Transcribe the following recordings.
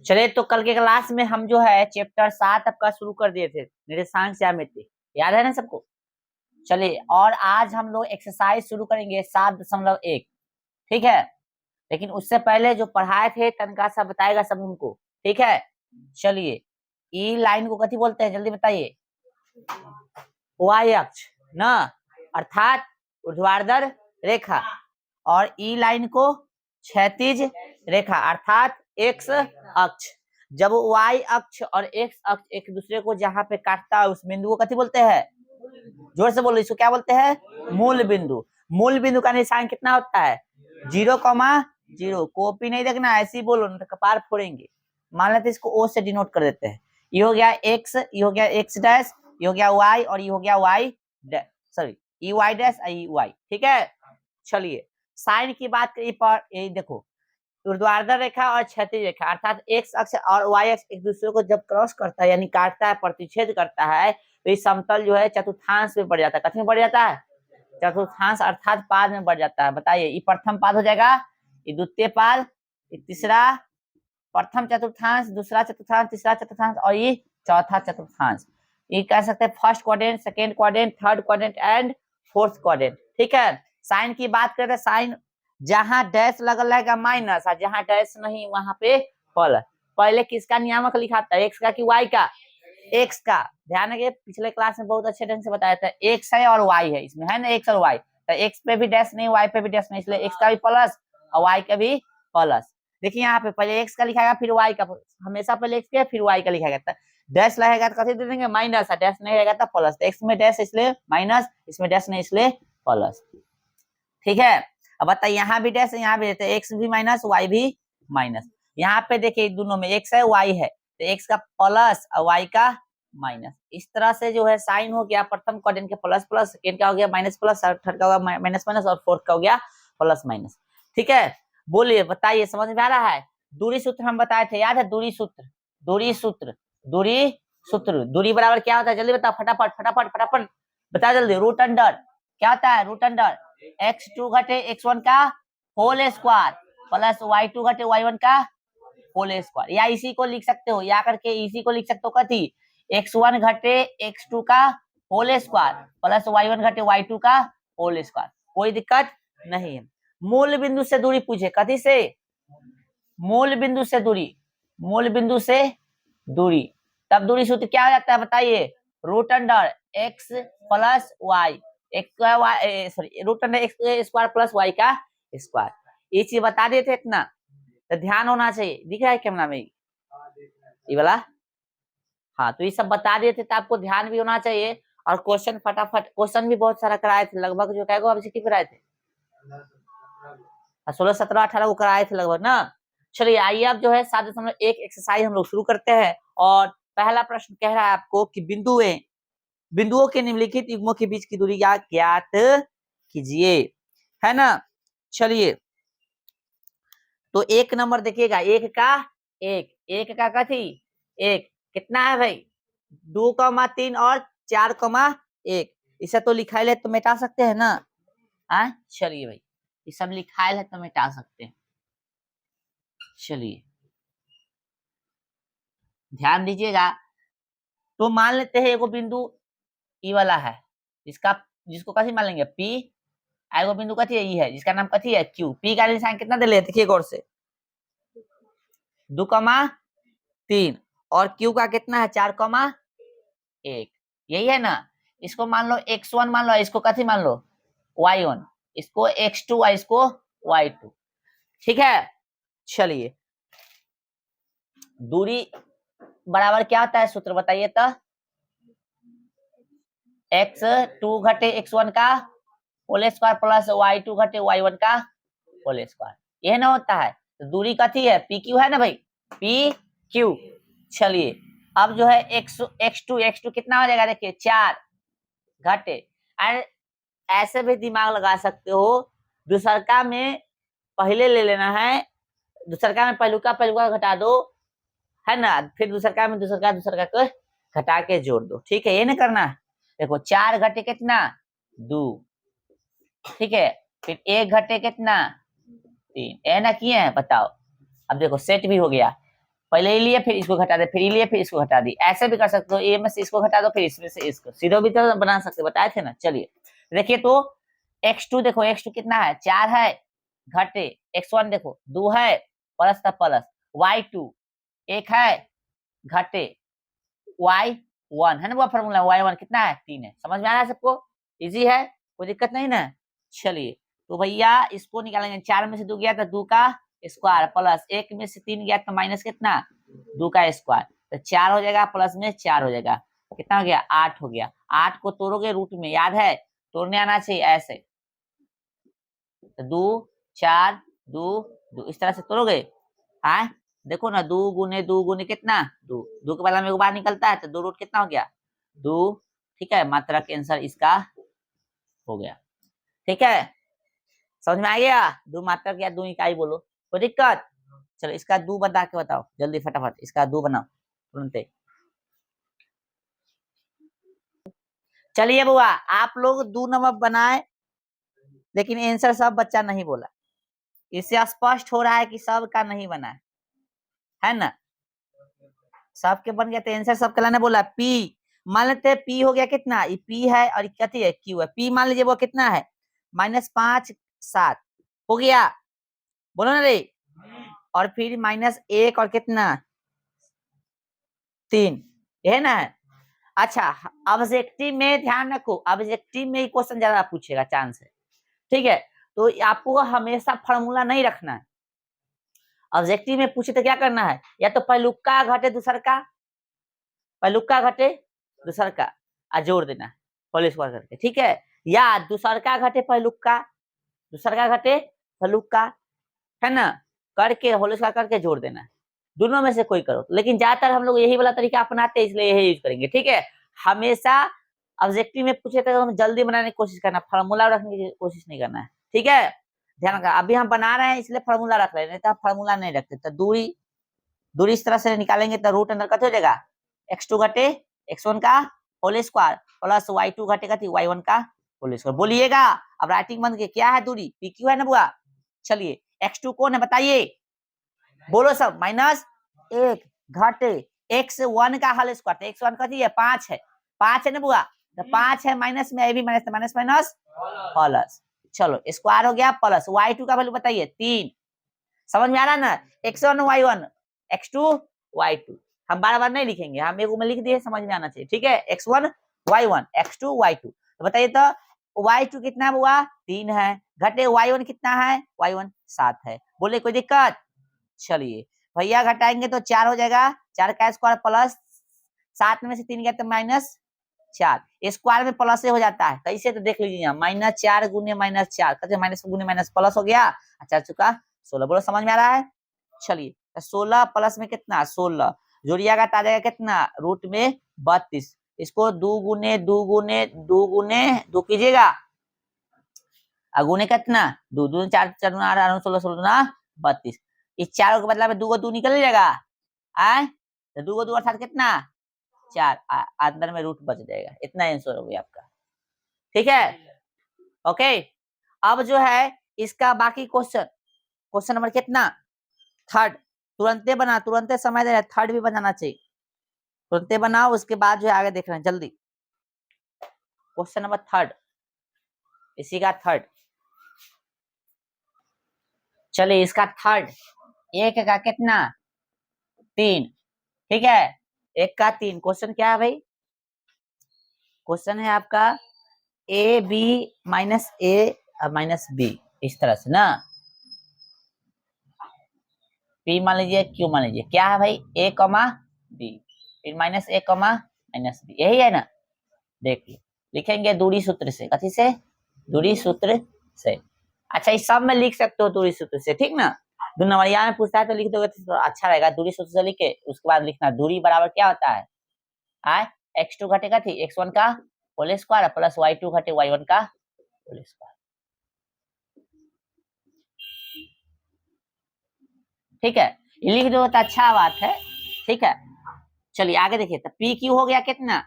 चलिए, तो कल के क्लास में हम जो है चैप्टर 7 आपका शुरू कर दिए थे, निर्देशांक ज्यामिति, याद है ना सबको। चलिए, और आज हम लोग एक्सरसाइज शुरू करेंगे 7.1, ठीक है। लेकिन उससे पहले जो पढ़ाए थे तनका सा बताएगा सब उनको, ठीक है। चलिए, ई लाइन को कथी बोलते हैं जल्दी बताइए। वाई अक्ष ना, अर्थात ऊर्ध्वाधर रेखा, और ई लाइन को क्षैतिज रेखा अर्थात एक्स अक्ष। जब वाई अक्ष और एक्स अक्ष एक दूसरे को जहां पे काटता है उस बिंदु को कथी बोलते हैं, जोर से बोलो, इसको क्या बोलते हैं, मूल बिंदु। मूल बिंदु का निशान कितना होता है, 0,0। कॉपी नहीं देखना, ऐसे ही बोलो नहीं तो कपार फोड़ेंगे। मान लेते इसको ओ से डिनोट कर देते हैं। ये हो गया एक्स, ये हो गया एक्स डैश, ये हो गया वाई, और ये हो गया Y dash, sorry E Y dash, E Y, ठीक है। चलिए, साइन की बात करिए पर ये देखो, ऊर्ध्वाधर रेखा और क्षैतिज रेखा अर्थात एक्स अक्ष और वाई अक्ष एक दूसरे को जब क्रॉस करता है यानी काटता है, प्रतिच्छेद करता है, तो ये समतल जो है चतुर्थांश में बढ़ जाता है। कथी में बढ़ जाता है, चतुर्थांश अर्थात पाद में बढ़ जाता है। बताइए, ये प्रथम पाद हो जाएगा, ये द्वितीय पाद, ये तीसरा, प्रथम चतुर्थांश, दूसरा चतुर्थांश, तीसरा चतुर्थांश, और ये चौथा चतुर्थांश। ये कह सकते हैं first quadrant, second quadrant, third quadrant and fourth quadrant, ठीक है। साइन की बात करें, साइन जहां डैश लगल रहेगा माइनस, और जहां डैश नहीं वहां पे प्लस। पहले किसका नियामक लिखा था, एक्स का कि वाई का, एक्स का। ध्यान रखिए, पिछले क्लास में बहुत अच्छे ढंग से बताया था, एक्स है और वाई है, इसमें है ना एक्स और वाई, तो एक्स पे भी डैश नहीं, वाई पे भी डैश नहीं, इसलिए एक्स का भी प्लस और वाई का भी प्लस। देखिए यहाँ पे पहले एक्स का लिखा गया फिर वाई का, हमेशा पहले एक्स का फिर वाई का लिखा गया था। डैश लगेगा तो कथी दे देंगे, माइनस, डैश नहीं रहेगा तो प्लस। एक्स में डैश इसलिए माइनस, इसमें डैश नहीं इसलिए प्लस, ठीक है। अब बताइए, यहाँ भी डैश, यहाँ भी देते, एक्स भी माइनस, वाई भी माइनस। यहाँ पे देखिए दोनों में एक्स है वाई है, तो एक्स का प्लस और वाई का माइनस। इस तरह से जो है साइन हो गया प्रथम क्वाड्रेंट के प्लस प्लस, सेकेंड का हो गया माइनस प्लस, थर्ड का हो गया माइनस माइनस, और फोर्थ का हो गया प्लस माइनस, ठीक है। बोलिए, बताइए, समझ में आ रहा है। दूरी सूत्र हम बताए थे, याद है, दूरी सूत्र, दूरी सूत्र, दूरी सूत्र, दूरी बराबर क्या होता है जल्दी बताओ, फटाफट फटाफट फटाफट बता जल्दी। रूट अंडर क्या होता है, रूट अंडर x2 घटे x1 का होल स्क्वायर प्लस y2 घटे y1 का होल स्क्वायर, या इसी को लिख सकते हो, या करके इसी को लिख सकते हो कथी, x1 घटे x2 का होल स्क्वायर प्लस y1 घटे y2 का होल स्क्वायर, कोई दिक्कत नहीं है। मूल बिंदु से दूरी पूछे, कथी से, मूल बिंदु से दूरी, मूल बिंदु से दूरी, तब दूरी सूत्र क्या हो जाता है बताइए, root under x plus Y, sorry root under X square plus Y का स्क्वायर। ये चीज बता दिए थे इतना, तो ध्यान होना चाहिए। दिख रहा है कैमरा में ये वाला, हाँ, तो ये सब बता दिए थे तो आपको ध्यान भी होना चाहिए। और क्वेश्चन फटाफट, क्वेश्चन भी बहुत सारा कराए थे, लगभग जो कहेगा अब कितने कराए थे, 16 17 18 को कराए थे लगभग ना। चलिए, आइए अब जो है 7.1 एक्सरसाइज हम लोग शुरू करते हैं। और पहला प्रश्न कह रहा है आपको कि बिंदुओं के निम्नलिखित युग्मों के बीच की दूरी ज्ञात कीजिए, है ना। चलिए, तो एक नंबर देखिएगा, एक का कथी, एक कितना है भाई, 2,3 और 4,1। इसे तो लिखाइल है तो मिटा सकते हैं ना, चलिए भाई, ये सब लिखाइल है तो मिटा सकते हैं। चलिए, ध्यान दीजिएगा। तो मान लेते हैं एगो बिंदु ई वाला है, जिसको कथी मान लेंगे, पी। एगो बिंदु कथी है, ई है, जिसका नाम कथी है, क्यू। पी का निशान कितना दे लेते, देखिए गौर से, 2,3, और क्यू का कितना है, 4,1, यही है ना। इसको मान लो x1 मान लो, इसको कथी मान लो, y1, इसको x2 और इसको y2, ठीक है। चलिए, दूरी बराबर क्या होता है, सूत्र बताइए तो, x2 घटे x1 का होल स्क्वायर प्लस y2 घटे y1 का होल स्क्वायर, यह ना होता है। तो दूरी कथी है, पी क्यू है ना भाई, पी क्यू। चलिए, अब जो है x2 कितना हो जाएगा, देखिए 4 घटे, ऐसे भी दिमाग लगा सकते हो, दूसरका में पहले ले लेना है, दूसरका में पहलुका घटा दो, है ना, फिर दूसरका में दूसरका को घटा के जोड़ दो, ठीक है, ये ना करना। देखो 4 घटे कितना, 2, ठीक है, फिर 1 घटे कितना, 3, ए ना किए हैं, बताओ। अब देखो सेट भी हो गया, पहले ही लिए फिर इसको घटा दे, फिर ही लिए फिर इसको घटा दी, ऐसे भी कर सकते हो, ए में से इसको घटा दो फिर इसमें से इसको, सीधो भी तो बना सकते, बताए थे ना। चलिए देखिए तो x2 देखो, x2 कितना है 4 है, घटे x1 देखो 2 है, प्लस का प्लस, y2 1 है, घटे y1 है ना, वो फॉर्मूला y1 कितना है 3 है। समझ में आ रहा है सबको, इजी है, कोई दिक्कत नहीं ना। चलिए तो भैया इसको निकालेंगे, 4 में से 2 गया तो 2 का स्क्वायर, प्लस 1 में से 3 गया तो माइनस कितना 2 का स्क्वायर, तो 4 हो जाएगा, प्लस में 4 हो जाएगा, कितना हो गया 8 हो गया। 8 को तोड़ोगे रूट में, याद है तोड़ने आना चाहिए ऐसे, तो 2 4 2 2 इस तरह से तोड़ोगे। हाँ देखो ना, 2 गुने कितना 2, 2 के बदला में एक बार निकलता है, तो 2 रूट कितना हो गया 2। ठीक है, मात्रा के आंसर इसका हो गया। ठीक है, समझ में आ गया, 2 मात्रा क्या 2 इकाई बोलो, कोई दिक्कत। चलो इसका 2 बता के बताओ जल्दी फटाफट, इसका 2 बनाओ तुरंत। चलिए बुआ आप लोग 2 नंबर बनाए, लेकिन आंसर सब बच्चा नहीं बोला, इससे स्पष्ट हो रहा है कि सबका नहीं बना है ना। सबके बन गया तो आंसर सबके लाने बोला। पी मान लेते हैं, पी हो गया कितना, ये पी है और कथी है क्यू है, पी मान लीजिए वो कितना है -5 7 हो गया, बोलो ना रे, और फिर -1 और कितना 3, है ना। अच्छा ऑब्जेक्टिव में ध्यान रखो, ऑब्जेक्टिव में क्वेश्चन ज्यादा पूछेगा चांस है, ठीक है, तो आपको हमेशा फार्मूला नहीं रखना है। ऑब्जेक्टिव में पूछे तो क्या करना है, या तो पहलुका घटे दूसर का, पहलुका घटे दूसर का जोड़ देना है होल स्क्वायर करके, ठीक है, या दूसर का घटे पहलुका, दूसर का घटे पहलुका, है ना, करके होल स्क्वायर करके जोड़ देना है, दोनों में से कोई करो, लेकिन ज्यादातर हम लोग यही वाला तरीका अपनाते हैं, इसलिए यही यूज करेंगे। ठीक है, हमेशा ऑब्जेक्टिव में पूछे तो हम जल्दी बनाने की कोशिश करना, फार्मूला रखने की कोशिश नहीं करना है। ठीक है, ध्यान रखना, अभी हम बना रहे हैं इसलिए फार्मूला रख रहे हैं, नहीं तो फार्मूला नहीं रखते, तो दूरी दूरी इस तरह से निकालेंगे तो रूट अंदर कत हो जाएगा x2 घटे x1 का होल स्क्वायर, प्लस y2 घटेगा y1 का होल स्क्वायर। बोलिएगा, अब राइटिंग बंद के, क्या है दूरी pq है ना बुआ। चलिए x2 कौन है बताइए, बोलो सब, -1 घटे x1 का होल स्क्वायर, x1 कथी है 5 है, 5 है ना बुआ, तो 5 है माइनस में, भी माइनस माइनस माइनस प्लस, चलो स्क्वायर हो गया, प्लस y2 का वैल्यू बताइए 3, समझ में आ रहा ना, x1 y1 x2 y2, हम बार बार नहीं लिखेंगे, हम एक में लिख दिए, समझ में आना चाहिए। ठीक है, x1 y1 x2 y2, तो बताइए तो y2 कितना हुआ 3 है, घटे y1 कितना है y1 7 है, बोले कोई दिक्कत। चलिए भैया घटाएंगे तो 4 हो जाएगा, 4 का स्क्वायर प्लस 7 में से 3 गया तो -4, स्क्वायर में प्लस से हो जाता है, कैसे तो देख लीजिए, -4 गुने -4 कहते माइनस गुने माइनस प्लस हो गया, 4 चुका 16, बोलो समझ में आ रहा है। चलिए 16 प्लस में कितना 16, जोड़िएगा तो आ जाएगा कितना रूट में 32, इसको 2 गुने 2 गुने 2 गुने 2 कीजिएगा, गुने कितना 2 2 4 4 18 16 16 32, इस 4 के बदला में 2 को 2 निकल जाएगा, आए तो 2 को 2 अर्थात कितना 4, अंदर में रूट बच जाएगा, इतना आंसर हो गया आपका। ठीक है, ओके, अब जो है इसका बाकी क्वेश्चन, क्वेश्चन नंबर कितना थर्ड, तुरंते बना, तुरंते समय दे रहा है, थर्ड भी बनाना चाहिए, तुरंते बनाओ, उसके बाद जो है आगे देख रहे हैं जल्दी। क्वेश्चन नंबर थर्ड, इसी का थर्ड, चलिए इसका थर्ड, एक का कितना 3, ठीक है, एक का 3, क्वेश्चन क्या है भाई, क्वेश्चन है आपका ए बी -a -b, इस तरह से ना, p मान लीजिए q मान लीजिए, क्या है भाई a, b, फिर -a, -b, यही है ना, देखिए लिखेंगे दूरी सूत्र से, कथी से दूरी सूत्र से। अच्छा इस सब में लिख सकते हो दूरी सूत्र से, ठीक ना, 2 नंबरिया में पूछता है तो लिख दोगे तो अच्छा रहेगा, दूरी सूत्र से लिखे, उसके बाद लिखना दूरी बराबर क्या होता है, x2 घटेगा थी x1 का होल स्क्वायर प्लस y2 घटे y1 का होल स्क्वायर। ठीक है, लिख दो तो अच्छा बात है। ठीक है, चलिए आगे देखिए, तो पी क्यू हो गया कितना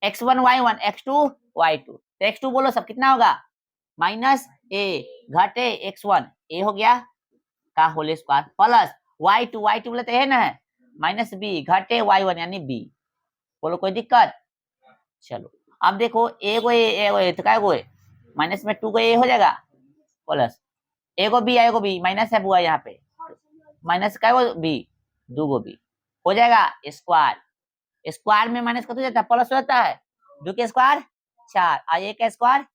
x1 y1 x2 y2, तो x2 बोलो सब कितना होगा -a घटे x1 a हो गया का होल स्क्वायर प्लस y2 बोले तो है ना है माइनस बी घटे y1 यानी बी। बोलो कोई दिक्कत? चलो अब देखो ए को ए तो क्या है माइनस में 2 को ए हो जाएगा प्लस ए को बी आएगा बी माइनस है बुआ यहाँ पे माइनस का बी 2 को बी हो जाएगा स्क्वायर। स्क्वायर में माइनस कत हो जाता है प्लस हो जाता है 2 के स्क्वायर 4 और ए का स्क्वायर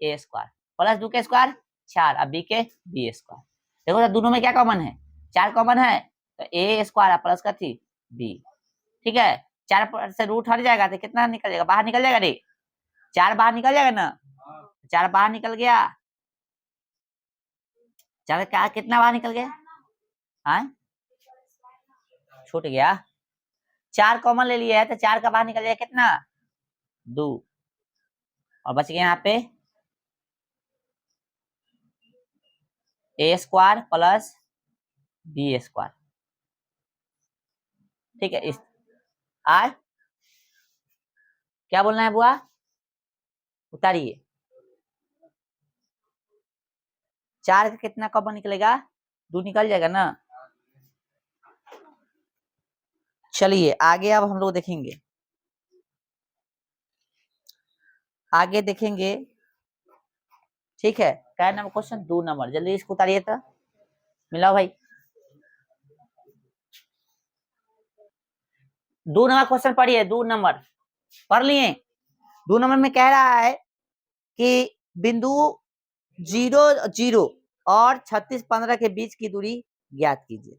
ए स्क्वायर प्लस 2 के स्क्वायर 4 और बी के बी स्क्वायर। देखो तो दोनों में क्या कॉमन है 4 कॉमन है तो ए स्क्वायर प्लस का थी बी। ठीक है 4 से रूट हट जाएगा तो कितना निकल जाएगा बाहर निकल जाएगा रे 4 बाहर निकल जाएगा ना 4 बाहर निकल गया 4 क्या कितना बाहर निकल गया हाँ छूट गया 4 कॉमन ले लिया है तो 4 का बाहर निकल जाएगा कितना 2 और बच गया यहाँ पे ए स्क्वायर प्लस बी स्क्वायर। ठीक है इस आर क्या बोलना है बुआ उतारिए 4 का कितना कॉमन निकलेगा 2 निकल जाएगा ना। चलिए आगे अब हम लोग देखेंगे आगे देखेंगे। ठीक है क्या नंबर क्वेश्चन 2 नंबर जल्दी इसको उतारिए तो मिलाओ भाई 2 नंबर क्वेश्चन पढ़िए 2 नंबर पढ़ लिए 2 नंबर में कह रहा है कि बिंदु 0 0 और 36 15 के बीच की दूरी ज्ञात कीजिए।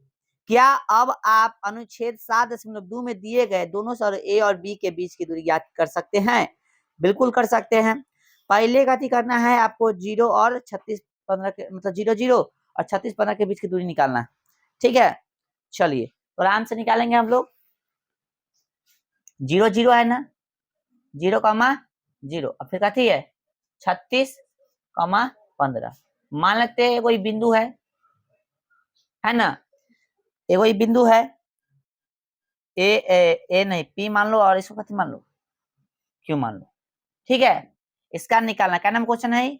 क्या अब आप अनुच्छेद 7.2 में दिए गए दोनों सर ए और बी के बीच की दूरी ज्ञात कर सकते हैं? बिल्कुल कर सकते हैं। पहले गति करना है आपको 0 और 36 15 के मतलब 0 0 और 36 15 के बीच की दूरी निकालना है। ठीक है चलिए तो आराम से निकालेंगे हम लोग 0 0 है ना 0 0 अब फिर कथी है 36 15 मान लेते हैं कोई बिंदु है ना कोई बिंदु है ए नहीं पी मान लो और इसको कथी मान लो क्यों मान लो। ठीक है इसका निकालना क्या नाम क्वेश्चन है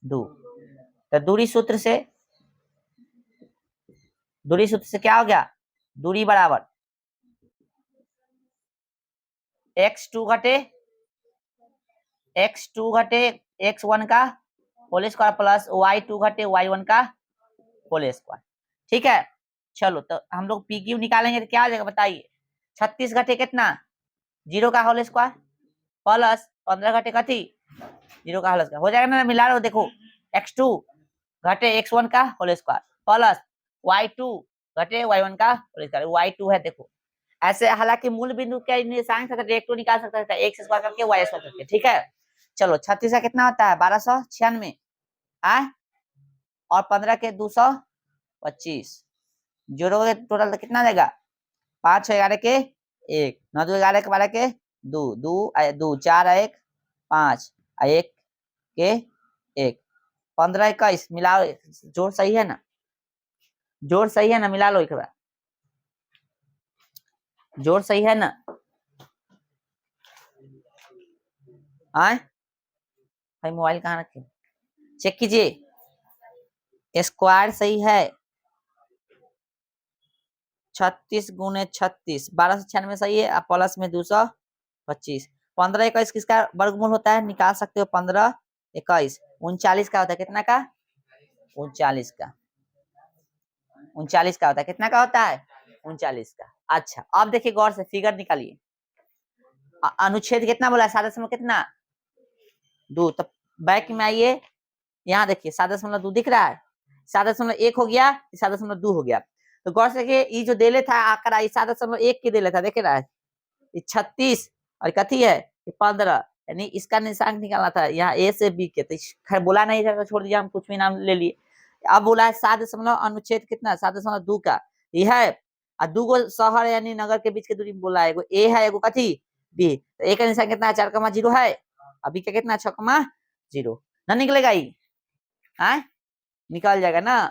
2 तो दूरी सूत्र से क्या हो गया दूरी बराबर x2 घटे x1 का होल स्क्वायर प्लस y2 घटे y1 का होल स्क्वायर। ठीक है चलो तो हम लोग पी क्यू निकालेंगे तो क्या आ जाएगा बताइए 36 घटे कितना 0 का होल स्क्वायर प्लस 15 घटे कथी 0 का होल स्क्वायर हो जाएगा ना मिला लो देखो x2 घटे x1 का होल स्क्वायर प्लस y2 घटे y1 का होल स्क्वायर y2 है देखो ऐसे हालांकि मूल बिंदु के निशान से डायरेक्ट निकाल सकता है x स्क्वायर करके y स्क्वायर करके। ठीक है चलो 36 का कितना होता है 1296 और 15 के 225 जोड़ो टोटल कितना देगा 5 11 के 1 9 2 11 के 12 के 2 2 2 4 1 5 1 के 1 15 21 मिलाओ जोड़ सही है ना मिला लो एक बार जोड़ सही है ना भाई मोबाइल कहाँ रखे चेक कीजिए स्क्वायर सही है 36 गुने 36 1296 सही है प्लस में 225 15 21 किसका वर्गमूल होता है निकाल सकते हो 15 21 39 का होता है कितना का 39 का 39 का होता है कितना का होता है 39 का। अच्छा अब देखिए गौर से फिगर निकालिए अनुच्छेद कितना बोला 7 कितना 2 तो बैक में आइए यहाँ देखिए 7.2 दिख रहा है 7.1 हो गया 7.2 हो गया तो गौर से ये जो देले था आंकड़ा 7.1 के देले था देख रहा है 36 और कथी है 15 यानी इसका निशान निकालना था यहाँ ए से बी के तो खैर बोला नहीं था तो छोड़ दिया हम कुछ भी नाम ले लिए। अब बोला है 7 अनुच्छेद कितना 7.2 का यह है और 2 गो शहर यानी नगर के बीच की दूरी बोला है एगो ए है एगो कथी बी तो ए का निशान कितना 4,0 है अभी का कितना 6,0 ना निकलेगा ही निकल जाएगा ना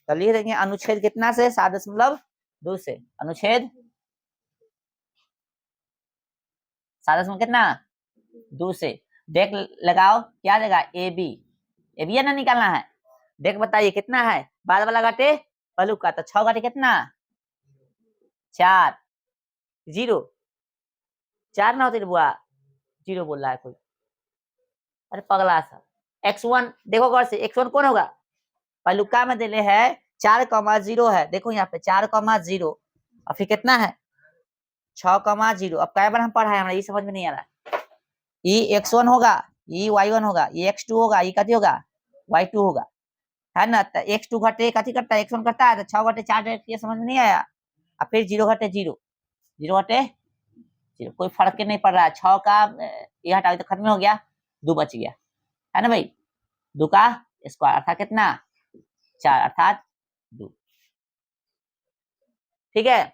तो लिख देंगे अनुच्छेद कितना से 7.2 से अनुच्छेद 7 कितना 2 से देख लगाओ क्या देगा ए बी है ना निकालना है देख बताइए कितना है बाद वाला घटे पहलू का, तो 6 घटे कितना 4, 0 4 ना होती बुआ, 0 बोल रहा है कोई, अरे पगला सा। x1 देखो गौर से, x1 कौन होगा, पहलुका में दिले है 4,0 है, देखो यहाँ पे 4,0 और फिर कितना है 6,0। अब कई बार हम पढ़ाए, हमारा ये समझ में नहीं आ रहा, ये x1 होगा, ये y1 होगा, ये x2 होगा, ये कथी होगा y2 होगा, है ना। तो x2 घटे कथी करता है, x1 करता है, तो 6 घटे 4 ये समझ में नहीं आया। अब फिर 0 घटे 0, 0 घटे 0, कोई फर्क नहीं पड़ रहा है। 6 का ये हटा तो खत्म हो गया, 2 बच गया, है ना भाई, 2 का स्क्वायर अर्थात कितना 4 अर्थात 2। ठीक है,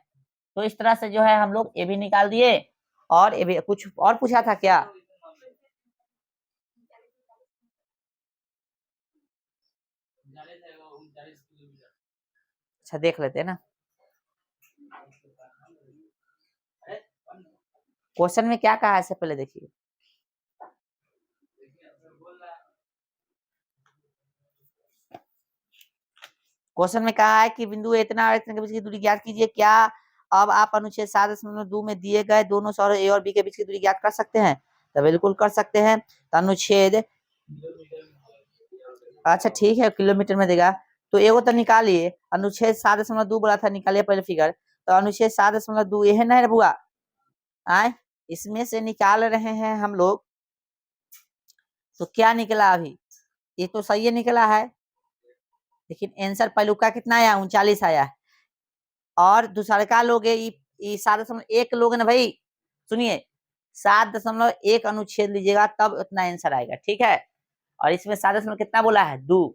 तो इस तरह से जो है हम लोग ए भी निकाल दिए। और ए भी कुछ और पूछा था क्या, अच्छा देख लेते हैं ना, क्वेश्चन में क्या कहा है इससे पहले देखिए। क्वेश्चन में कहा है कि बिंदु इतना और इतने के बीच की दूरी ज्ञात कीजिए। क्या अब आप अनुच्छेद 7.2 में दिए गए दोनों सौर ए और बी के बीच की दूरी ज्ञात कर सकते हैं, तो बिल्कुल कर सकते हैं। तो अनुच्छेद, अच्छा ठीक है किलोमीटर में देगा, तो एगो तो निकालिए, अनुच्छेद 7.2 बोला था, निकालिए पहले फिगर। तो अनुच्छेद 7.2 ये है ना बुआ, आए इसमें से निकाल रहे हैं हम लोग, तो क्या निकला अभी, ये तो सही निकला है, लेकिन आंसर पहलू का कितना आया 39 आया। और दूसरा का लोग 7.1 लोग ना भाई, सुनिए 7.1 अनुच्छेद लीजिएगा तब उतना आंसर आएगा, ठीक है। और इसमें 7 कितना बोला है 2,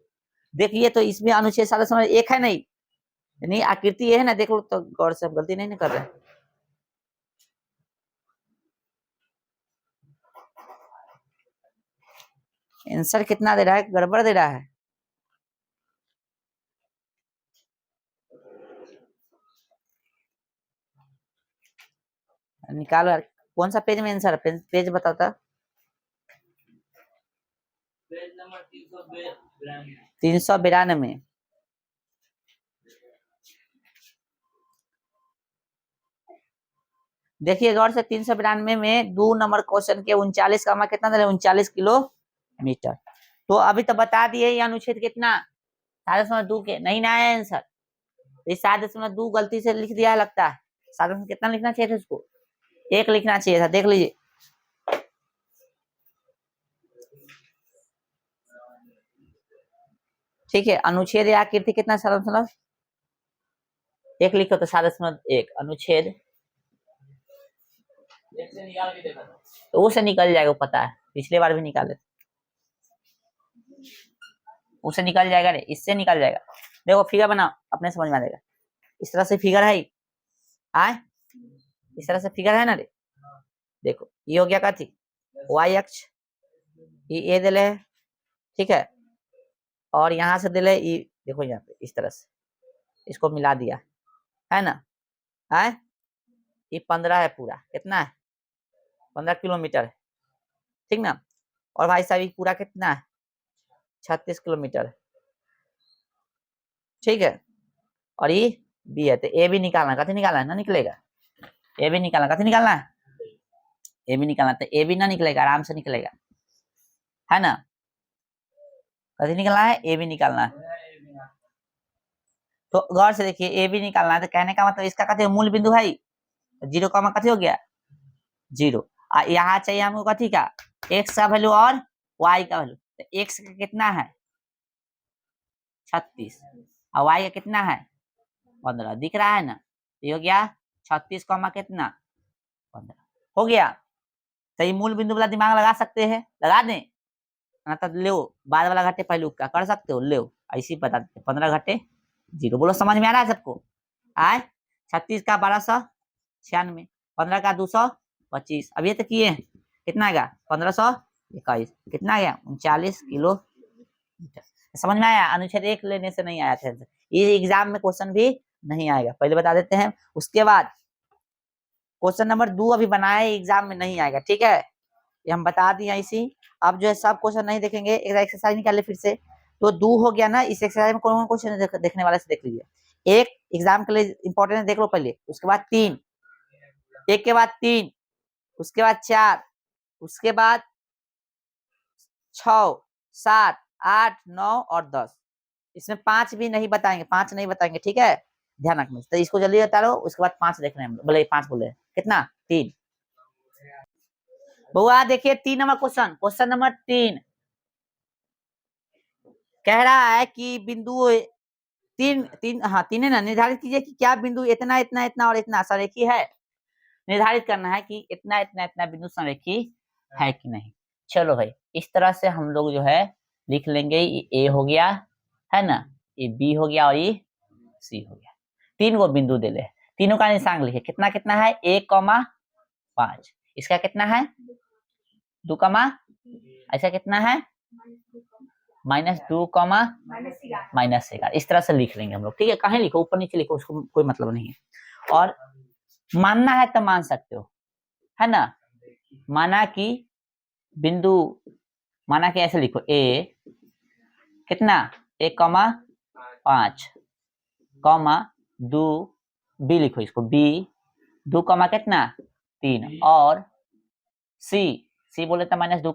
देखिए तो इसमें अनुच्छेद 7.1 है नहीं, यानी आकृति ये है ना, देख लो तो गौर से, गलती नहीं कर रहे। आंसर कितना दे रहा है, गड़बड़ दे रहा है। निकालो यार, कौन सा पेज में आंसर है, पेज बताओ था। Page number 392। देखिए गौर से 392 में 2 नंबर क्वेश्चन के 39 का कितना दे 39 किलोमीटर। तो अभी तो बता दिए ये अनुच्छेद कितना 7.2 के नहीं ना आया आंसर, ये 7.2 गलती से लिख दिया लगता है। 7 कितना लिखना चाहिए था, उसको 1 लिखना चाहिए था, देख लीजिए। ठीक है, अनुच्छेद या आकृति कितना 7.1 लिखो तो 7.1 अनुच्छेद, तो उसे निकल जाएगा, पता है पिछले बार भी निकाले, उसे निकल जाएगा रे, इससे निकल जाएगा। देखो फिगर बनाओ, अपने समझ में आ जाएगा। इस तरह से फिगर है, आए इस तरह से फिगर है ना रे, देखो ये हो गया कथी वाई अक्ष, ये ए दिले है, ठीक है। और यहाँ से दिले ये, देखो यहाँ पे इस तरह से इसको मिला दिया, है ना, है ये 15 है, पूरा कितना है 15 किलोमीटर है, ठीक ना। और भाई साहब ये पूरा कितना है 36 किलोमीटर, ठीक है। और ये बी है, तो ए भी निकालना, कथी निकालना है ना, निकलेगा ए भी निकालना, कथी निकालना है ए भी निकालना, तो ए भी ना निकलेगा, आराम से निकलेगा, है ना। कथी निकालना है ए भी निकालना है, तो गौर से देखिए ए भी निकालना है, तो कहने का मतलब इसका कथी मूल बिंदु है 0, कथी हो गया 0। यहाँ चाहिए हमको कथी का x का वैल्यू और y का वैल्यू, तो x का कितना है 36 और y का कितना है 15, दिख रहा है ना, ये हो गया 36 कितना 15 हो गया। तो ये मूल बिंदु वाला दिमाग लगा सकते हैं, लगा दें ना, तो ले बाद वाला घटे पहलू का कर सकते हो, ले ऐसे ही बता देते 15 घटे 0, बोलो समझ में आ रहा है सबको। आए 36 का 1296, 15 का 225, अब ये तो किए कितना आएगा 1521, कितना आ गया 39 किलोमीटर। समझ में आया, अनुच्छेद 1 लेने से नहीं आया था, ये एग्जाम में क्वेश्चन भी नहीं आएगा, पहले बता देते हैं। उसके बाद क्वेश्चन नंबर 2 अभी बनाया एग्जाम में नहीं आएगा, ठीक है, ये हम बता दिए इसी। अब जो है सब क्वेश्चन नहीं देखेंगे, एक एक्सरसाइज निकाले फिर से, तो 2 हो गया ना, इस एक्सरसाइज में कौन कौन क्वेश्चन देखने वाले से देख लीजिए। एक एग्जाम के लिए इंपॉर्टेंट है, देख लो पहले, उसके बाद 3, एक के बाद 3, उसके बाद 4, उसके बाद 6, 7, 8, 9 और 10। इसमें 5 भी नहीं बताएंगे, 5 नहीं बताएंगे, ठीक है, ध्यान रखना। तो इसको जल्दी बता लो, उसके बाद 5 देख रहे हैं, बोले 5 बोले कितना, 3। बुआ देखिए 3 नंबर क्वेश्चन, क्वेश्चन नंबर 3 कह रहा है कि बिंदु 3 हाँ 3 है ना, निर्धारित कीजिए कि क्या बिंदु इतना इतना इतना और इतना संरेखी है। निर्धारित करना है कि इतना इतना इतना बिंदु संरेखी है कि नहीं। चलो भाई, इस तरह से हम लोग जो है लिख लेंगे, ये ए हो गया है ना, ये बी हो गया और ये सी हो गया। 3 को बिंदु दे ले, तीनों का निशान लिखे, कितना कितना है 1,5, इसका कितना है 2, ऐसा कितना है -2, -11। इस तरह से लिख लेंगे हम लोग, ठीक है। कहीं लिखो, ऊपर नीचे लिखो, उसको कोई मतलब नहीं है। और मानना है तो मान सकते हो, है ना। माना कि बिंदु, माना कि ऐसे लिखो, ए कितना 1,5, 2, बी लिखो, इसको बी 2, कितना 3, और सी बोले तो -2,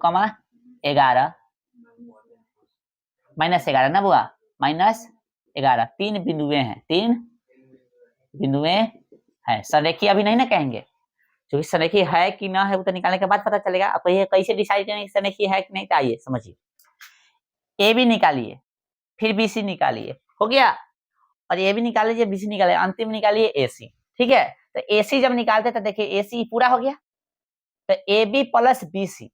-11 ना बुआ, -11। 3 बिंदुएं हैं, 3 बिंदुएं हैं। संरेखी अभी नहीं ना कहेंगे, क्योंकि संरेखी है कि ना है वो तो निकालने के बाद पता चलेगा। अब ये कैसे डिसाइड करेंगे संरेखी है कि नहीं, तो आइए समझिए। ए बी निकालिए, फिर बी सी निकालिए, हो गया, और ए बी निकाल लीजिए, बी सी निकालिए, अंतिम निकालिए ए सी, ठीक है। तो ए सी जब निकालते तो देखिए ए सी पूरा हो गया, तो A B plus B C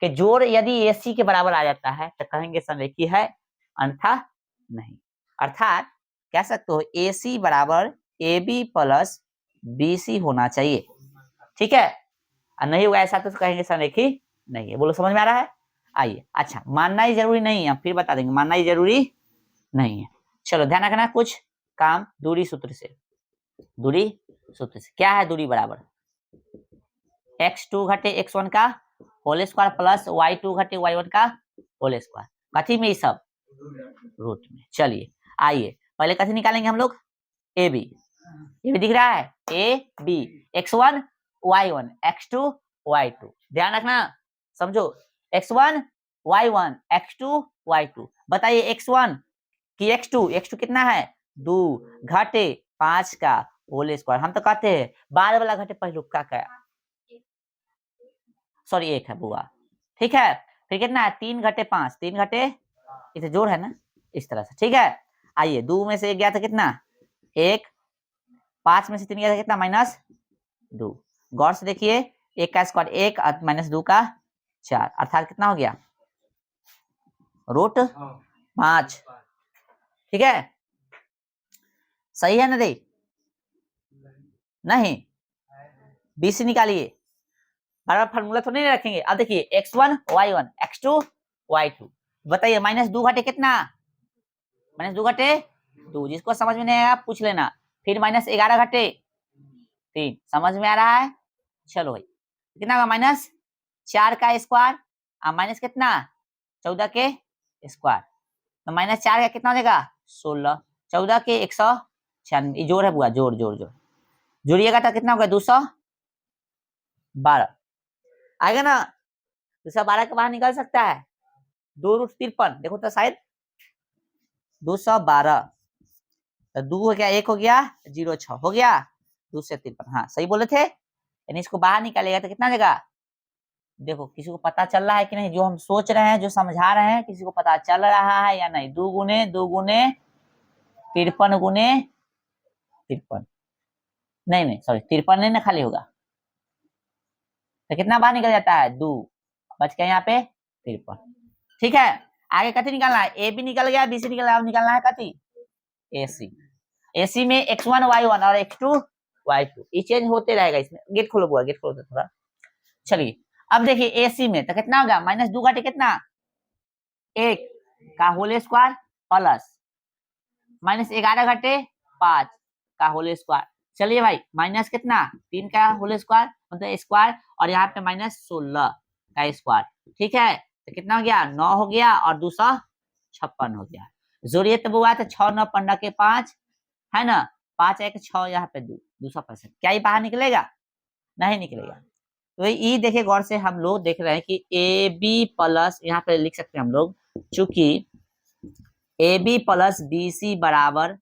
के जोड़ यदि ए सी के बराबर आ जाता है तो कहेंगे संरेखी है, अन्यथा नहीं। अर्थात कह सकते हो ए सी बराबर A B plus B C होना चाहिए, ठीक है। और नहीं हुआ ऐसा तो कहेंगे संरेखी नहीं है। बोलो समझ में आ रहा है। आइए, अच्छा मानना ही जरूरी नहीं है, फिर बता देंगे, मानना ही जरूरी नहीं है। चलो ध्यान रखना, कुछ काम दूरी सूत्र से, दूरी सूत्र से क्या है, दूरी बराबर x2 घटे x1 का होल स्क्वायर प्लस y2 घटे y1 का होल स्क्वायर, कथी में ये सब रूट में। चलिए आइए पहले कथी निकालेंगे हम लोग, ए बी, ये भी दिख रहा है, A B, x1 y1 x2 y2, ध्यान रखना, समझो, x1 y1 x2 y2। बताइए x1 कि x2 कितना है 2 घटे 5 का होल स्क्वायर। हम तो कहते हैं बाद वाला घटे पहले का, सॉरी 1 है बुआ, ठीक है। फिर कितना है 3 घटे 5, 3 घटे, इसे जोड़ है ना, इस तरह से, ठीक है। आइए 2 में से 1 गया था कितना 1, 5 में से 3 गया था कितना -2। गौर से देखिए 1 का स्क्वायर 1 -2 का 4, अर्थात कितना हो गया √5, ठीक है। सही है ना रे, नहीं बीसी निकालिए, बार फार्मूला तो नहीं रखेंगे। अब देखिए x1 y1 x2 y2, बताइए -2 घटे कितना, -2 घटे 2, जिसको समझ में नहीं आया पूछ लेना। फिर -11 घटे 3, समझ में आ रहा है। चलो भाई कितना होगा -4 का स्क्वायर, माइनस कितना 14 के स्क्वायर, तो -4 का कितना हो जाएगा 16, 14 के 196, जोड़ है बुआ, जोड़ जोड़ जोड़ जोड़िएगा तो कितना होगा 212 आएगा ना। 212 के बाहर निकल सकता है 2√53, देखो तो शायद 212, तो 2 हो गया, 1 हो गया 0,6 हो गया 2 से 53, हाँ सही बोले थे। यानी इसको बाहर निकालेगा तो कितना देगा, देखो किसी को पता चल रहा है कि नहीं, जो हम सोच रहे हैं, जो समझा रहे हैं, किसी को पता चल रहा है या नहीं। 2 गुने 2 गुने 53 गुने 53, नहीं सॉरी 53 नहीं ना खाली होगा, तो कितना बाहर निकल जाता है 2, बच गया यहाँ पे 53, ठीक है। आगे कथी निकालना है, ए बी निकल गया, बी सी निकल गया, अब निकालना है कथी ए सी। ए सी में x1 y1 और x2 y2, ये चेंज होते रहेगा। इसमें गेट खोलो बुआ, गेट खोलो थोड़ा। चलिए अब देखिए ए सी में तो कितना होगा -2 घटे कितना 1 का होल स्क्वायर प्लस -11 घटे 5 का होल स्क्वायर। चलिए भाई माइनस कितना 3 का होल स्क्वायर मतलब स्क्वायर, और यहाँ पे -16 का स्क्वायर, ठीक है। तो कितना हो गया 9 हो गया और 256 हो गया। जोड़िए तो बुआ तो 6 9 15 के 5 है ना, 5 1 6 यहाँ पे 265। क्या ये बाहर निकलेगा? नहीं निकलेगा। तो ई देखिए गौर से, हम लोग देख रहे हैं कि ए बी प्लस, यहाँ पे लिख सकते हैं हम लोग, चूंकि A B plus B C बराबर,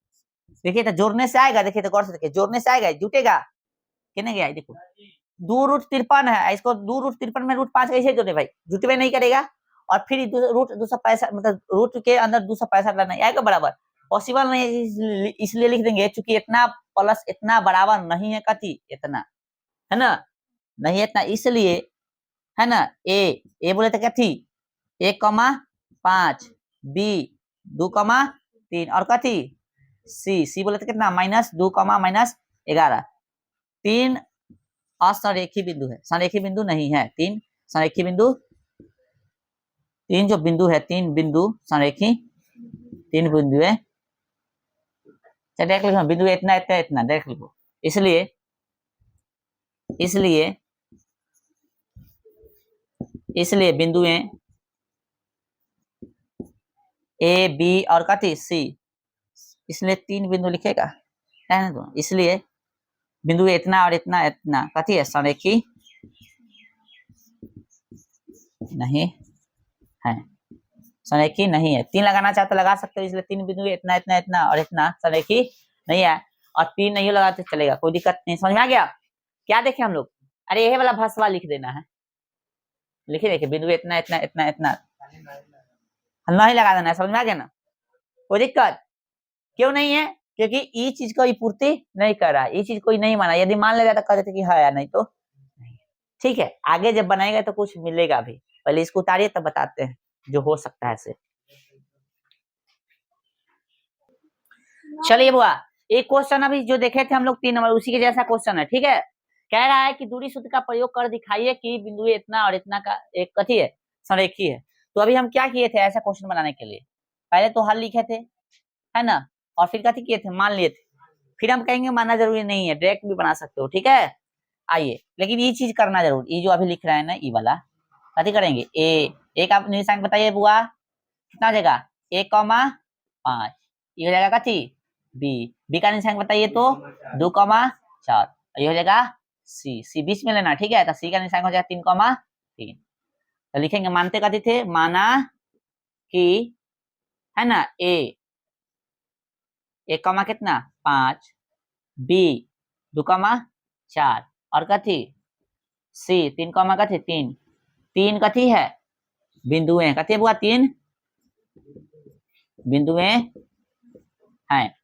देखिए तो जोड़ने से आएगा, देखिए तो गौर से देखिए, जोड़ने से आएगा, जुटेगा कि नहीं गया? देखो 2√53 है, इसको 2√53 में √5 कैसे जोड़े भाई? जुटवे नहीं करेगा। और फिर √265, मतलब रूट के अंदर 265 लाना आएगा बराबर, पॉसिबल नहीं है, इसलिए लिख देंगे चूंकि इतना प्लस इतना बराबर नहीं है, कथी इतना, है ना, नहीं इतना, इसलिए, है ना, ए बोले तो क्या थी 1,5, बी 2,3 और कथी सी बोले तो कितना -2, -11। 3 असंरेखी बिंदु है, संरेखी बिंदु नहीं है, 3 संरेखी बिंदु, 3 जो बिंदु है, 3 बिंदु संरेखी, 3 बिंदु है, देख लिखो बिंदु इतना इतना इतना, देख लिखो, इसलिए इसलिए इसलिए बिंदुएं ए बी और कथी सी, इसलिए 3 बिंदु लिखेगा, है ना, तो इसलिए बिंदु इतना और इतना इतना कथी है, संरेखी नहीं है, संरेखी नहीं है। 3 लगाना चाहते लगा सकते हो, इसलिए 3 बिंदु इतना इतना इतना और इतना संरेखी नहीं है, और 3 नहीं लगाते चलेगा, कोई दिक्कत नहीं। समझ में आ गया? क्या देखे हम लोग? अरे यही वाला भसवा लिख देना है, लिखे देखिए, बिंदु इतना इतना इतना इतना नहीं लगा देना है। समझ में आ गया ना? कोई दिक्कत क्यों नहीं है? क्योंकि ये चीज को पूर्ति नहीं कर रहा है, ये चीज कोई नहीं माना, यदि मान ले जाता कह देते कि है या नहीं तो ठीक है, आगे जब बनाएगा तो कुछ मिलेगा भी, पहले इसको उतारिए तब बताते हैं जो हो सकता है ऐसे। चलिए बुआ, एक क्वेश्चन अभी जो देखे थे हम लोग 3 नंबर, उसी के जैसा क्वेश्चन है, ठीक है। कह रहा है कि दूरी सूत्र का प्रयोग कर दिखाइए कि बिंदु इतना और इतना का एक कथी है, संरेखी है। तो अभी हम क्या किए थे ऐसा क्वेश्चन बनाने के लिए? पहले तो हल लिखे थे, है ना, और फिर कथी किए थे, मान लिए थे। फिर हम कहेंगे मानना जरूरी नहीं है, डायरेक्ट भी बना सकते हो, ठीक है। आइए, लेकिन ये चीज करना जरूर, ये जो अभी लिख रहे हैं ना, ये वाला कथी करेंगे, एक आप निशान बताइए बुआ, कितना जगह 1,5, ये हो जाएगा कथी बी का निशान बताइए तो 2,4, ये हो जाएगा सी बीच में लेना, ठीक है। तो सी का निशान हो जाएगा 3,3। तो लिखेंगे मानते कथी थे, माना कि, है ना, ए 1, कितना 5, बी 2,4 और कथी सी 3, कथी 3 कथी है बिंदुएं, कथी बुआ 3 बिंदुएं हैं,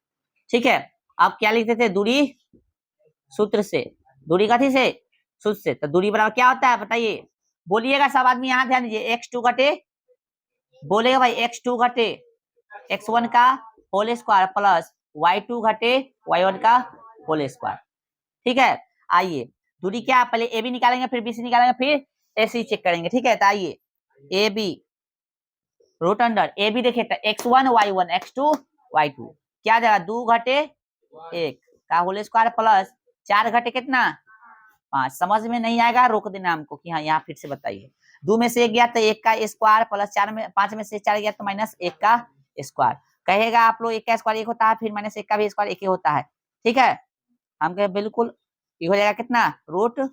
ठीक है। अब क्या लिखते थे, दूरी सूत्र से, दूरी कथी से, सूत्र से। तो दूरी बराबर क्या होता है बताइए, बोलिएगा सब आदमी, यहाँ ध्यान दीजिए, x2 घटे, बोलेगा भाई x2 घटे x1 का होल स्क्वायर प्लस y2 घटे y1 का होल स्क्वायर, ठीक है। आइए दूरी क्या, पहले ए बी निकालेंगे, फिर बी सी निकालेंगे, फिर ए सी चेक करेंगे, ठीक है। तो आइए A B root under A B देखिए, x1 y1 x2 y2 क्या जाएगा, 2 घटे 1 का होल स्क्वायर प्लस 4 घटे कितना 5। समझ में नहीं आएगा रोक देना हमको कि हाँ यहाँ फिर से बताइए, 2 में से 1 गया तो 1 का स्क्वायर प्लस 5 में से 4 गया तो -1 का स्क्वायर। कहेगा आप लोग 1 का स्क्वायर 1 होता है, फिर -1 का भी स्क्वायर 1 ही होता है, ठीक है। हम कहे बिल्कुल, ये हो जाएगा कितना √2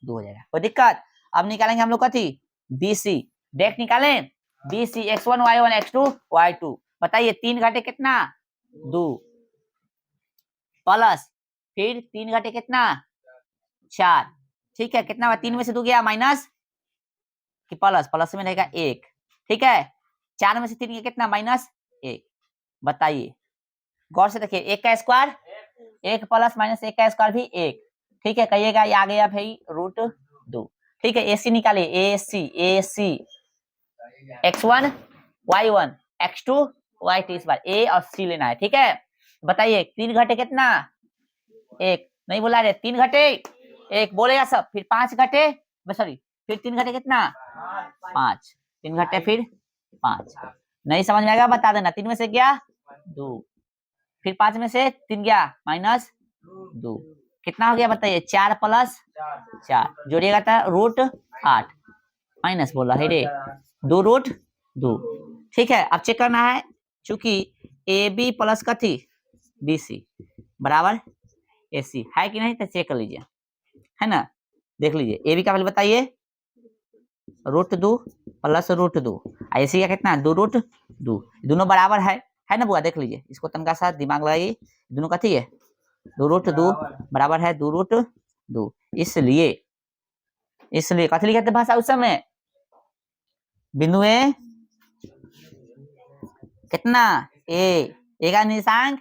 हो जाएगा, कोई दिक्कत। अब निकालेंगे हम लोग कथी बी सी, डायरेक्ट निकालें B C x1 y1 x2 y2, बताइए 3 घटे कितना 2 प्लस फिर 3 घटे कितना 4, ठीक है। कितना 3 में से 2 गया माइनस कि प्लस, प्लस में रहेगा 1, ठीक है। 4 में से 3 गया कितना -1, बताइए गौर से देखिए, 1 का स्क्वायर 1 प्लस -1 का स्क्वायर भी 1, ठीक है। कहिएगा ये आ गया भाई √2, ठीक है। AC निकालिए, AC x1 y1 x2 y2, इस बार A और C लेना है, ठीक है। बताइए 3 घटे कितना 1, नहीं बोला रे, 3 घटे 1 बोलेगा सब, फिर 5 घटे, सॉरी फिर 3 घटे कितना 5, 3 घटे फिर 5, नहीं समझ में आएगा बता देना। 3 में से गया 2, फिर 5 में से 3 गया -2, कितना हो गया बताइए 4 प्लस 4 जोड़िएगा था √8, माइनस बोला है रे 2√2, ठीक है। अब चेक करना है, चूंकि ए बी प्लस कथी BC बराबर AC है कि नहीं, तो चेक कर लीजिए, है ना। देख लीजिए AB का वैल्यू बताइए, √2 प्लस √2, AC का कितना 2√2, दोनों बराबर है ना बुआ। देख लीजिए इसको तनका सा दिमाग लगाइए, दोनों कथी है 2√2 बराबर है 2√2, इसलिए कथी लिखते भाषा उस समय बिंदु ए कितना ए का निशांक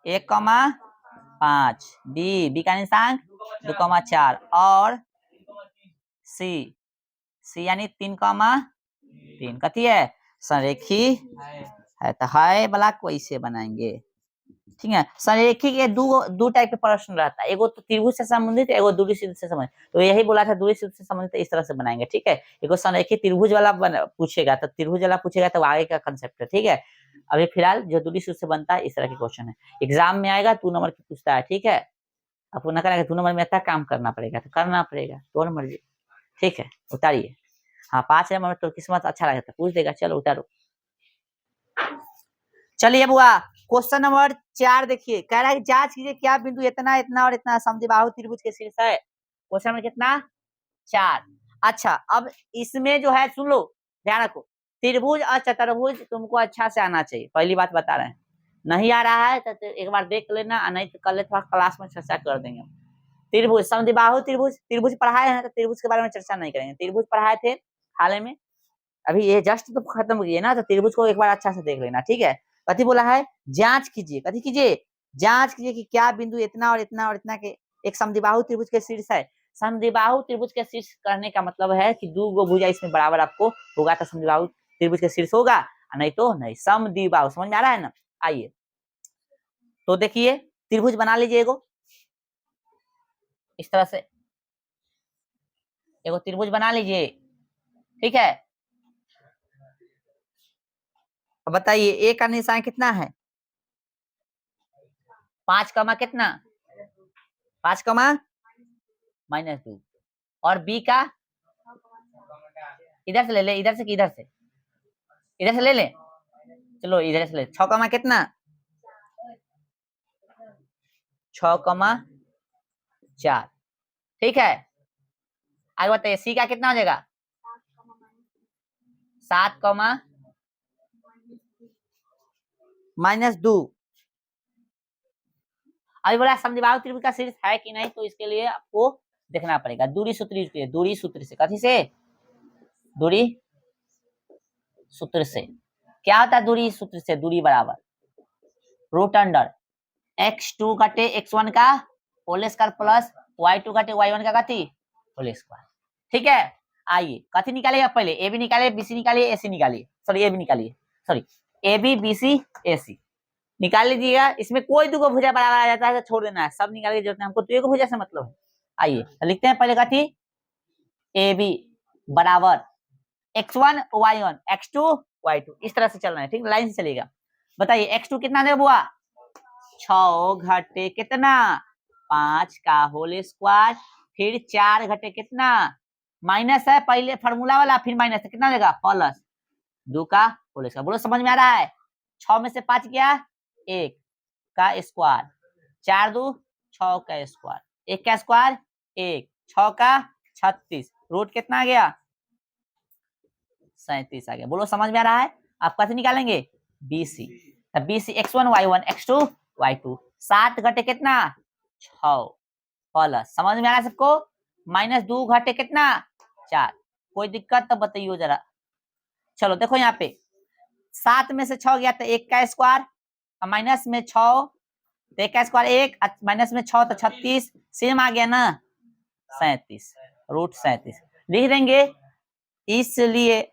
1,5, बी का निशांक 2,4 और सी यानी 3,3 कथी है संरेखी है, तो है वाला को इसे बनाएंगे, ठीक है। संरेखी के दो टाइप के प्रश्न रहता है, एगो तो त्रिभुज से संबंधित, एगो दूरी सूत्र से संबंधित, तो यही बोला था दूरी सूत्र से संबंधित इस तरह से बनाएंगे, ठीक है। एगो संरेखी त्रिभुज वाला पूछेगा तो त्रिभुज वाला पूछेगा तो आगे का कंसेप्ट है, ठीक है। अभी फिलहाल जो दूरी सूत्र से बनता है इस तरह के क्वेश्चन है, एग्जाम में आएगा 2 नंबर की पूछता है, ठीक है। आपको न करेगा 2 नंबर में आता काम करना पड़ेगा, तो करना पड़ेगा, तो मर्जी, ठीक है। उतारिए, हाँ 5 नंबर तो किस्मत अच्छा लगा था पूछ देगा, चलो उतारो। चलिए बुआ क्वेश्चन नंबर 4 देखिए, कह रहा है जांच कीजिए क्या बिंदु इतना इतना और इतना समद्विबाहु त्रिभुज के शीर्ष है। क्वेश्चन नंबर कितना 4। अच्छा अब इसमें जो है सुन लो, ध्यान रखो, त्रिभुज और चतुर्भुज तुमको अच्छा से आना चाहिए, पहली बात बता रहे हैं। नहीं आ रहा है तो एक बार देख लेना, नहीं तो कल थोड़ा क्लास में चर्चा कर देंगे। त्रिभुज समद्विबाहु त्रिभुज पढ़ाए हैं, तो त्रिभुज के बारे में चर्चा नहीं करेंगे। त्रिभुज पढ़ाए थे हाल में, अभी ये जस्ट तो खत्म हुई है ना, तो त्रिभुज को एक बार अच्छा से देख लेना, ठीक है। कथी बोला है, जांच कीजिए, कथी कीजिए, जांच कीजिए कि क्या बिंदु इतना और इतना और इतना के एक समद्विबाहु त्रिभुज के शीर्ष है। समद्विबाहु त्रिभुज के शीर्ष करने का मतलब है कि दो गो भुजा इसमें बराबर आपको होगा तो समद्विबाहु त्रिभुज के शीर्ष होगा, नहीं तो नहीं। समद्विबाहु समझ में आ रहा है ना। आइए तो देखिए त्रिभुज बना लीजिए एगो इस तरह से, एगो त्रिभुज बना लीजिए, ठीक है। अब बताइए ए का निशान कितना है 5 कमा कितना 5 कमा -2, और बी का इधर से ले ले, इधर से कि इधर से ले ले, चलो इधर से ले 6 कमा कितना 6,4, ठीक है। आगे बताइए सी का कितना हो जाएगा 7, -2। अभी बोला समद्विबाहु त्रिभुज का शीर्ष है कि नहीं, तो इसके लिए आपको देखना पड़ेगा दूरी सूत्र से, कथी से दूरी सूत्र से। क्या होता है दूरी सूत्र से, दूरी बराबर √, x2 घटे x1 का होल स्क्वायर प्लस y2 घटे y1 का कथी होल स्क्वायर, ठीक है। आइए कथी निकालेगा पहले, ए बी निकालिए, बीसी निकालिए, एसी निकालिए, सॉरी ए बी निकालिए, sorry A B B C A C निकाल लीजिएगा। इसमें कोई दो भुजा बराबर आ जाता है तो छोड़ देना है, सब निकाल के जरूरत है हमको, तो एक भुजा से मतलब है। आइए तो लिखते हैं पहले कथी ए बी बराबर x1 y1 x2 y2, इस तरह से चलना है, ठीक, लाइन से चलेगा। बताइए x2 कितना दे बुआ 6 घटे कितना 5 का होल स्क्वायर, फिर 4 घटे कितना माइनस है पहले फार्मूला वाला, फिर माइनस है कितना देगा प्लस 2 का होल स्क्वायर। बोलो समझ में आ रहा है। 6 में से 5 गया 1 का स्क्वायर, 4 2 6 का स्क्वायर, 1 का स्क्वायर 1, 6 का 36, रूट कितना आ गया 37 आ गया। बोलो समझ में आ रहा है। आप कैसे निकालेंगे BC, तब BC x1 y1 x2 y2, 7 घटे कितना 6 प्लस, समझ में आ रहा है सबको, -2 घटे कितना 4। कोई दिक्कत तो बताइए जरा। चलो देखो यहाँ पे 7 में से 6 गया तो 1 का स्क्वायर, माइनस में 6 तो 1 का स्क्वायर 1, माइनस में 6 तो 36, सेम आ गया ना 37, √37 लिख देंगे। इसलिए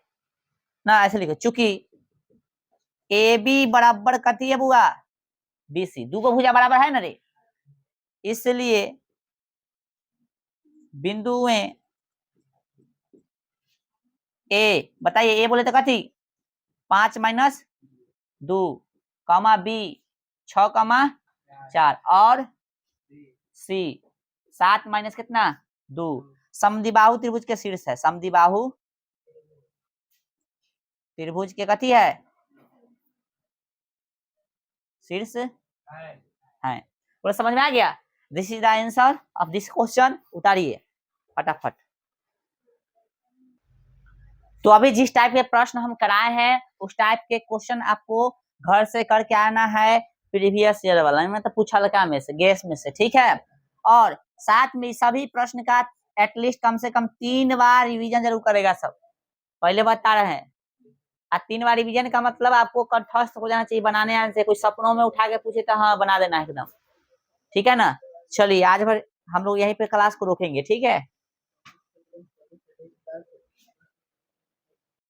ना ऐसे लिखो, चूंकि ए बी बराबर कथी है बुआ BC, दो को भुजा बराबर है ना रे, इसलिए बिंदुएं ए, बताइए ए बोले तो कथी 5 - 2 कमा बी 6, 4 और सी 7 माइनस कितना 2, समद्विबाहु त्रिभुज के शीर्ष है, समद्विबाहु त्रिभुज के कथी है शीर्ष है। पूरा समझ में आ गया? This is the answer of this question. उतारिए फटाफट। तो अभी जिस टाइप के प्रश्न हम कराए हैं उस टाइप के क्वेश्चन आपको घर से करके आना है, प्रीवियस ईयर वाला में तो पूछा लगा में से, गेस में से, ठीक है। और साथ में सभी प्रश्न का एटलीस्ट कम से कम 3 बार रिवीजन जरूर करेगा सब, पहले बता रहे हैं। 3 बार रिवीजन का मतलब आपको कंठस्थ हो जाना चाहिए, बनाने आने से। कोई सपनों में उठा के पूछे तो हाँ बना देना एकदम, ठीक है ना। चलिए आज भर हम लोग यहीं पे क्लास को रोकेंगे, ठीक है।